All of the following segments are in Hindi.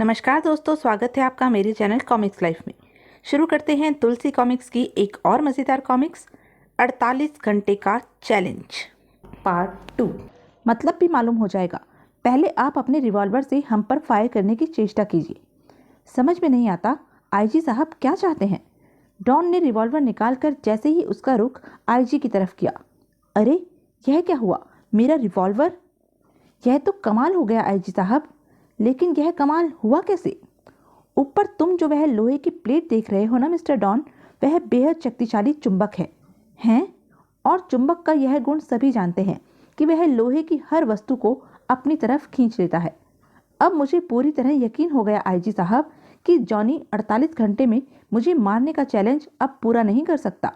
नमस्कार दोस्तों, स्वागत है आपका मेरे चैनल कॉमिक्स लाइफ में। शुरू करते हैं तुलसी कॉमिक्स की एक और मज़ेदार कॉमिक्स 48 घंटे का चैलेंज पार्ट 2। मतलब भी मालूम हो जाएगा। पहले आप अपने रिवॉल्वर से हम पर फायर करने की चेष्टा कीजिए। समझ में नहीं आता आईजी साहब क्या चाहते हैं। डॉन ने रिवॉल्वर निकालकर जैसे ही उसका रुख आईजी की तरफ किया। अरे यह क्या हुआ, मेरा रिवॉल्वर! यह तो कमाल हो गया आईजी साहब। लेकिन यह कमाल हुआ कैसे? ऊपर तुम जो वह लोहे की प्लेट देख रहे हो ना मिस्टर डॉन, वह बेहद शक्तिशाली चुंबक है। हैं? और चुंबक का यह गुण सभी जानते हैं कि वह लोहे की हर वस्तु को अपनी तरफ खींच लेता है। अब मुझे पूरी तरह यकीन हो गया आईजी साहब कि जॉनी 48 घंटे में मुझे मारने का चैलेंज अब पूरा नहीं कर सकता।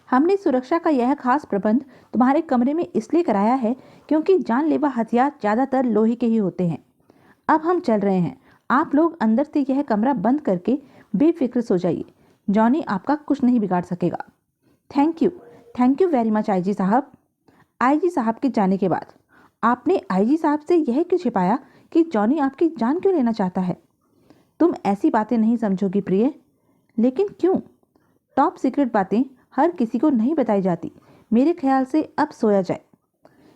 हमने सुरक्षा का यह खास प्रबंध तुम्हारे कमरे में इसलिए कराया है क्योंकि जानलेवा हथियार ज़्यादातर लोहे के ही होते हैं। अब हम चल रहे हैं। आप लोग अंदर से यह कमरा बंद करके बेफिक्र सो जाइए। जॉनी आपका कुछ नहीं बिगाड़ सकेगा। Thank you very much IG साहब। आईजी साहब के जाने के बाद आपने आईजी साहब से यह क्यों छिपाया कि जॉनी आपकी जान क्यों लेना चाहता है? तुम ऐसी बातें नहीं समझोगी प्रिय। लेकिन क्यों? टॉप सीक्रेट बातें हर किसी को नहीं बताई जाती। मेरे ख्याल से अब सोया जाए।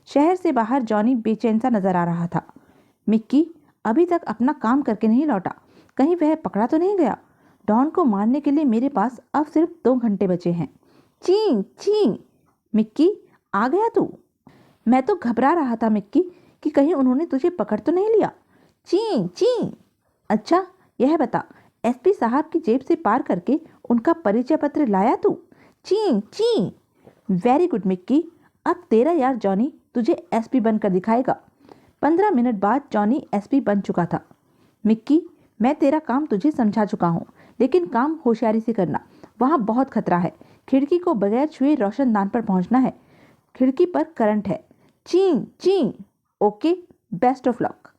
शहर से बाहर जॉनी बेचैन सा नजर आ रहा था। मिक्की अभी तक अपना काम करके नहीं लौटा। कहीं वह पकड़ा तो नहीं गया? डॉन को मारने के लिए मेरे पास अब सिर्फ 2 घंटे बचे हैं। ची ची। मिक्की आ गया तू? मैं तो घबरा रहा था मिक्की कि कहीं उन्होंने तुझे पकड़ तो नहीं लिया। ची ची। अच्छा यह बता, एसपी साहब की जेब से पार करके उनका परिचय पत्र लाया तू? ची ची। वेरी गुड मिक्की, अब तेरा यार जॉनी तुझे एसपी बनकर दिखाएगा। 15 मिनट बाद जॉनी एसपी बन चुका था। मिक्की मैं तेरा काम तुझे समझा चुका हूँ, लेकिन काम होशियारी से करना। वहाँ बहुत खतरा है। खिड़की को बगैर छुए रोशनदान पर पहुँचना है। खिड़की पर करंट है। चीं चीं। Okay, best of luck.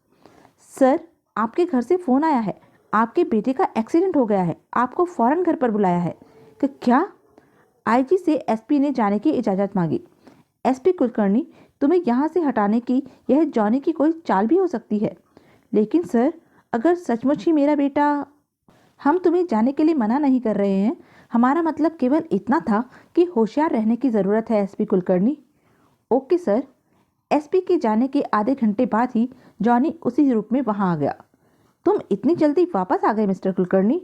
Sir आपके घर से फ़ोन आया है। आपके बेटे का एक्सीडेंट हो गया है। आपको फ़ौरन घर पर बुलाया है। क्या? आईजी से एसपी ने जाने की इजाज़त मांगी। एसपी कुलकर्णी, तुम्हें यहाँ से हटाने की यह जॉनी की कोई चाल भी हो सकती है। लेकिन सर अगर सचमुच ही मेरा बेटा... हम तुम्हें जाने के लिए मना नहीं कर रहे हैं। हमारा मतलब केवल इतना था कि होशियार रहने की ज़रूरत है SP Kulkarni. Okay sir. SP के जाने के आधे घंटे बाद ही जॉनी उसी रूप में वहाँ आ गया। तुम इतनी जल्दी वापस आ गए मिस्टर कुलकर्णी?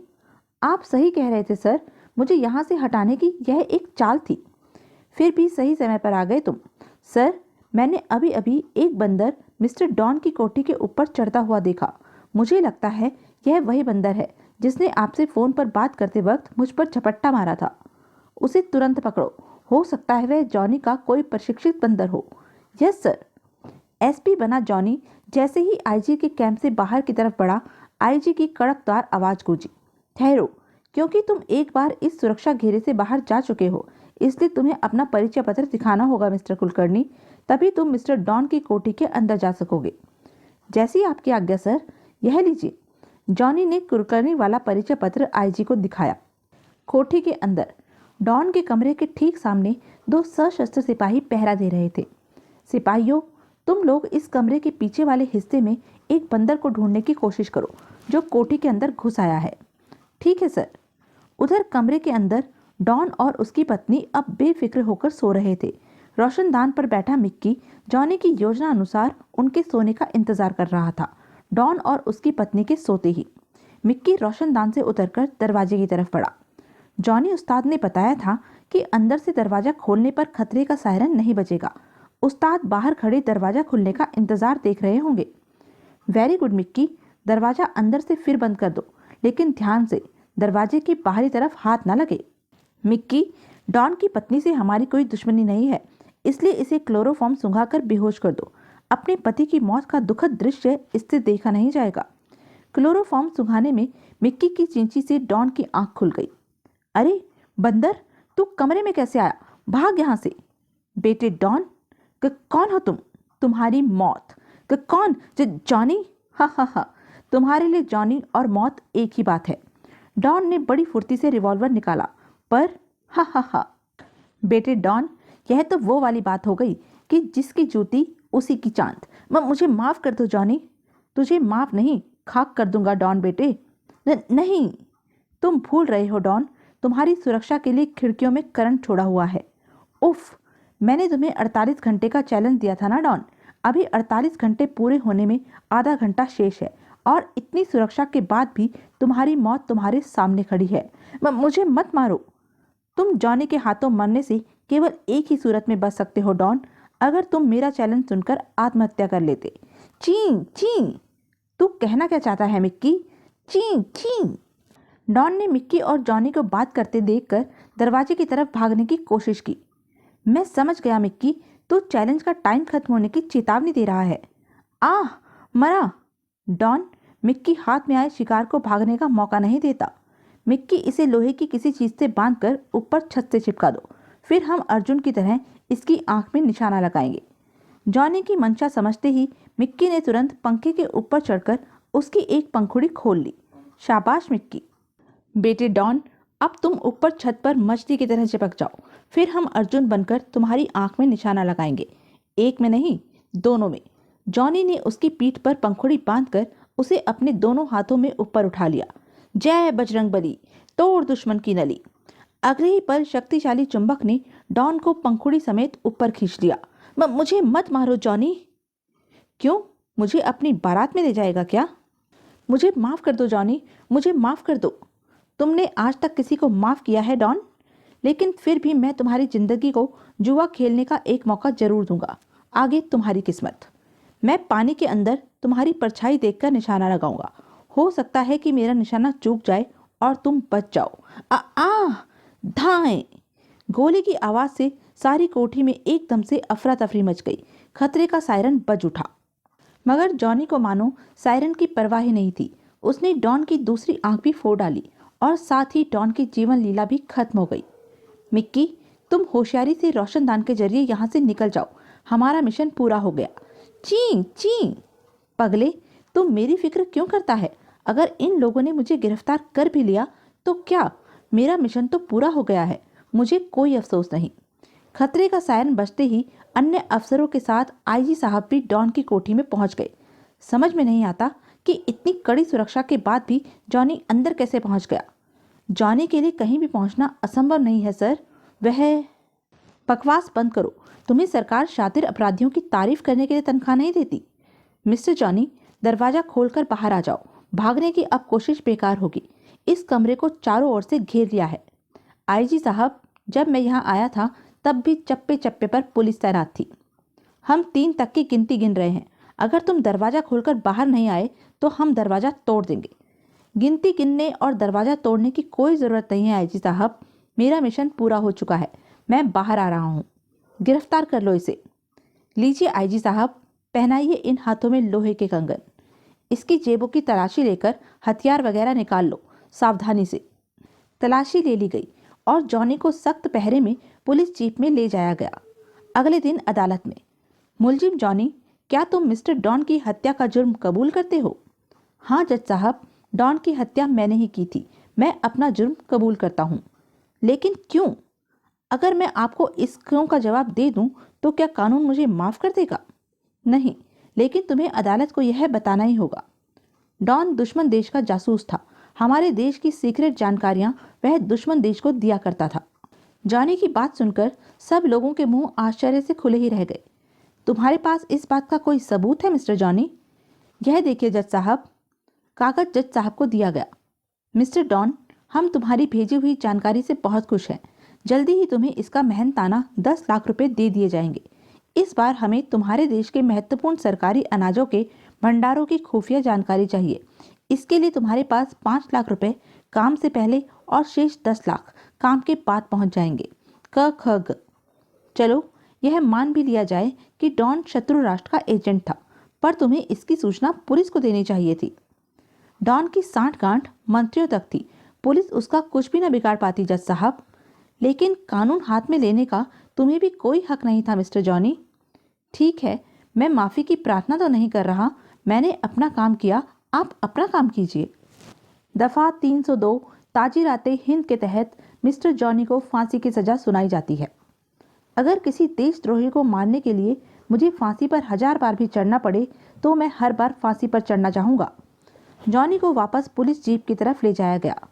आप सही कह रहे थे सर, मुझे यहाँ से हटाने की यह एक चाल थी। फिर भी सही समय पर आ गए तुम। सर मैंने अभी अभी एक बंदर मिस्टर डॉन की कोठी के ऊपर चढ़ता हुआ देखा। मुझे लगता है यह वही बंदर है जिसने आपसे फ़ोन पर बात करते वक्त मुझ पर झपट्टा मारा था। उसे तुरंत पकड़ो। हो सकता है वह जॉनी का कोई प्रशिक्षित बंदर हो। Yes sir. एसपी बना जॉनी जैसे ही आईजी के कैंप से बाहर की तरफ बढ़ा, आईजी की कड़कदार आवाज़ गूंजी। ठहरो, क्योंकि तुम एक बार इस सुरक्षा घेरे से बाहर जा चुके हो, इसलिए तुम्हें अपना परिचय पत्र दिखाना होगा मिस्टर कुलकर्णी। तभी तुम मिस्टर डॉन की कोठी के अंदर जा सकोगे। जैसी आपकी आज्ञा सर। यह लीजिए। जॉनी ने कुलकर्णी वाला परिचय पत्र आईजी को दिखाया। कोठी के अंदर डॉन के कमरे के ठीक सामने 2 सशस्त्र सिपाही पहरा दे रहे थे। सिपाहियों, तुम लोग इस कमरे के पीछे वाले हिस्से में एक बंदर को ढूंढने की कोशिश करो जो कोठी के अंदर घुस आया है। ठीक है सर। उधर कमरे के अंदर डॉन और उसकी पत्नी अब बेफिक्र होकर सो रहे थे। रोशनदान पर बैठा मिक्की जॉनी की योजना अनुसार उनके सोने का इंतजार कर रहा था। डॉन और उसकी पत्नी के सोते ही मिक्की रोशनदान से उतरकर दरवाजे की तरफ बढ़ा। जॉनी उस्ताद ने बताया था कि अंदर से दरवाजा खोलने पर खतरे का सायरन नहीं बजेगा। उस्ताद बाहर खड़े दरवाजा खुलने का इंतजार देख रहे होंगे। वेरी गुड मिक्की, दरवाजा अंदर से फिर बंद कर दो, लेकिन ध्यान से, दरवाजे की बाहरी तरफ हाथ ना लगे। मिक्की, डॉन की पत्नी से हमारी कोई दुश्मनी नहीं है, इसलिए इसे क्लोरोफॉर्म सुंघाकर बेहोश कर दो। अपने पति की मौत का दुखद दृश्य इससे देखा नहीं जाएगा। क्लोरोफॉर्म सुंघाने में मिक्की की चिंची से डॉन की आंख खुल गई। अरे बंदर, तू कमरे में कैसे आया? भाग यहाँ से। बेटे डॉन, कौन हो तुम? तुम्हारी मौत। कौन? जॉनी? हा हा हा, तुम्हारे लिए जॉनी और मौत एक ही बात है। डॉन ने बड़ी फुर्ती से रिवॉल्वर निकाला, पर हा हा हा। बेटे डॉन, यह तो वो वाली बात हो गई कि जिसकी जूती उसी की चांद। मुझे माफ कर दो जॉनी। तुझे माफ नहीं, खाक कर दूंगा डॉन बेटे। नहीं, तुम भूल रहे हो डॉन, तुम्हारी सुरक्षा के लिए खिड़कियों में करंट छोड़ा हुआ है। उफ, मैंने तुम्हें 48 घंटे का चैलेंज दिया था ना डॉन। अभी 48 घंटे पूरे होने में आधा घंटा शेष है और इतनी सुरक्षा के बाद भी तुम्हारी मौत तुम्हारे सामने खड़ी है। मुझे मत मारो। तुम जॉनी के हाथों मरने से केवल एक ही सूरत में बच सकते हो डॉन, अगर तुम मेरा चैलेंज सुनकर आत्महत्या कर लेते। ची ची, तू कहना क्या चाहता है मिक्की? ची ची। डॉन ने मिक्की और जॉनी को बात करते देखकर दरवाजे की तरफ भागने की कोशिश की। मैं समझ गया मिक्की, तू चैलेंज का टाइम खत्म होने की चेतावनी दे रहा है। आह, मरा। डॉन मिक्की हाथ में आए शिकार को भागने का मौका नहीं देता। मिक्की इसे लोहे की किसी चीज से बांधकर ऊपर छत से चिपका दो, फिर हम अर्जुन की तरह इसकी आंख में निशाना लगाएंगे। जॉनी की मंशा समझते ही मिक्की ने तुरंत पंखे के ऊपर चढ़कर उसकी एक पंखुड़ी खोल ली। शाबाश मिक्की। बेटे डॉन, अब तुम ऊपर छत पर मछली की तरह चिपक जाओ, फिर हम अर्जुन बनकर तुम्हारी आंख में निशाना लगाएंगे। एक में नहीं, दोनों में। जॉनी ने उसकी पीठ पर पंखुड़ी बांधकर उसे अपने दोनों हाथों में ऊपर उठा लिया। जय बजरंगबली, तोड़ दुश्मन की नली। अगले ही पल शक्तिशाली चुंबक ने डॉन को पंखुड़ी समेत ऊपर खींच लिया। मुझे मत मारो जॉनी। क्यों, मुझे अपनी बारात में ले जाएगा क्या? मुझे माफ कर दो जॉनी, मुझे माफ कर दो। तुमने आज तक किसी को माफ किया है डॉन? लेकिन फिर भी मैं तुम्हारी जिंदगी को जुआ खेलने का एक मौका जरूर दूंगा। आगे तुम्हारी किस्मत। मैं पानी के अंदर तुम्हारी परछाई देखकर निशाना लगाऊंगा। हो सकता है कि मेरा निशाना चूक जाए और तुम बच जाओ। धाएं। गोली की आवाज से सारी कोठी में एकदम से अफरा तफरी मच गई। खतरे का सायरन बज उठा, मगर जॉनी को मानो सायरन की परवाह ही नहीं थी। उसने डॉन की दूसरी आंख भी फोड़ डाली और साथ ही डॉन की जीवन लीला भी खत्म हो गई। मिक्की, तुम होशियारी से रोशनदान के जरिए यहाँ से निकल जाओ, हमारा मिशन पूरा हो गया। ची ची। पगले, तुम मेरी फिक्र क्यों करता है? अगर इन लोगों ने मुझे गिरफ्तार कर भी लिया तो क्या, मेरा मिशन तो पूरा हो गया है, मुझे कोई अफसोस नहीं। खतरे का सायरन बजते ही अन्य अफसरों के साथ आईजी साहब भी डॉन की कोठी में पहुंच गए। समझ में नहीं आता कि इतनी कड़ी सुरक्षा के बाद भी जॉनी अंदर कैसे पहुंच गया। जॉनी के लिए कहीं भी पहुंचना असंभव नहीं है सर। वह बकवास बंद करो, तुम्हें सरकार शातिर अपराधियों की तारीफ करने के लिए तनख्वाह नहीं देती। मिस्टर जॉनी, दरवाजा खोलकर बाहर आ जाओ, भागने की अब कोशिश बेकार होगी। इस कमरे को चारों ओर से घेर लिया है। आईजी साहब, जब मैं यहाँ आया था तब भी चप्पे चप्पे पर पुलिस तैनात थी। हम 3 तक की गिनती गिन रहे हैं। अगर तुम दरवाजा खोलकर बाहर नहीं आए तो हम दरवाजा तोड़ देंगे। गिनती गिनने और दरवाजा तोड़ने की कोई ज़रूरत नहीं है आईजी साहब, मेरा मिशन पूरा हो चुका है, मैं बाहर आ रहा हूँ। गिरफ्तार कर लो इसे। लीजिए आईजी साहब, पहनाइए इन हाथों में लोहे के कंगन। इसकी जेबों की तलाशी लेकर हथियार वगैरह निकाल लो, सावधानी से। तलाशी ले ली गई और जॉनी को सख्त पहरे में पुलिस जीप में ले जाया गया। अगले दिन अदालत में, मुलजिम जॉनी, क्या तुम मिस्टर डॉन की हत्या का जुर्म कबूल करते हो? हाँ जज साहब, डॉन की हत्या मैंने ही की थी, मैं अपना जुर्म कबूल करता हूँ। लेकिन क्यों? अगर मैं आपको इस क्यों का जवाब दे दूं तो क्या कानून मुझे माफ कर देगा? नहीं, लेकिन तुम्हें अदालत को यह बताना ही होगा। डॉन दुश्मन देश का जासूस था। हमारे देश की सीक्रेट जानकारियां वह दुश्मन देश को दिया करता था। जॉनी की बात सुनकर सब लोगों के मुंह आश्चर्य से खुले ही रह गए। तुम्हारे पास इस बात का कोई सबूत है मिस्टर जॉनी? यह देखिए जज साहब। कागज जज साहब को दिया गया। मिस्टर डॉन, हम तुम्हारी भेजी हुई जानकारी से बहुत खुश हैं। जल्दी ही तुम्हें इसका मेहनताना 10 लाख रुपए दे दिए जाएंगे। इस बार हमें तुम्हारे देश के महत्वपूर्ण सरकारी अनाजों के भंडारों की खुफिया जानकारी चाहिए। इसके लिए तुम्हारे पास 5 लाख रुपए काम से पहले और शेष 10 लाख काम के बाद पहुंच जाएंगे। क ख ग। चलो, यह मान भी लिया जाए कि डॉन शत्रु राष्ट्र का एजेंट था, पर तुम्हें इसकी सूचना पुलिस को देनी चाहिए थी। डॉन की सांठ-गांठ मंत्रियों तक थी, पुलिस उसका कुछ भी न बिगाड़ पाती जज साहब। लेकिन कानून हाथ में लेने का तुम्हें भी कोई हक नहीं था मिस्टर जॉनी। ठीक है, मैं माफ़ी की प्रार्थना तो नहीं कर रहा, मैंने अपना काम किया, आप अपना काम कीजिए। दफ़ा 302 ताजीराते हिंद के तहत मिस्टर जॉनी को फांसी की सज़ा सुनाई जाती है। अगर किसी देशद्रोही को मारने के लिए मुझे फांसी पर 1000 बार भी चढ़ना पड़े तो मैं हर बार फांसी पर चढ़ना चाहूँगा। जॉनी को वापस पुलिस जीप की तरफ ले जाया गया।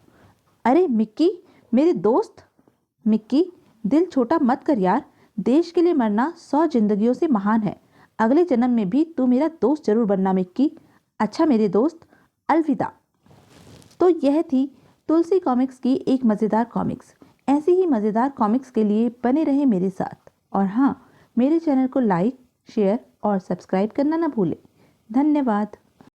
अरे मिक्की, मेरे दोस्त। मिक्की, दिल छोटा मत कर यार, देश के लिए मरना 100 जिंदगियों से महान है। अगले जन्म में भी तू मेरा दोस्त जरूर बनना मिक्की। अच्छा मेरे दोस्त, अलविदा। तो यह थी तुलसी कॉमिक्स की एक मज़ेदार कॉमिक्स। ऐसी ही मज़ेदार कॉमिक्स के लिए बने रहें मेरे साथ। और हाँ, मेरे चैनल को लाइक, शेयर और सब्सक्राइब करना ना भूलें। धन्यवाद।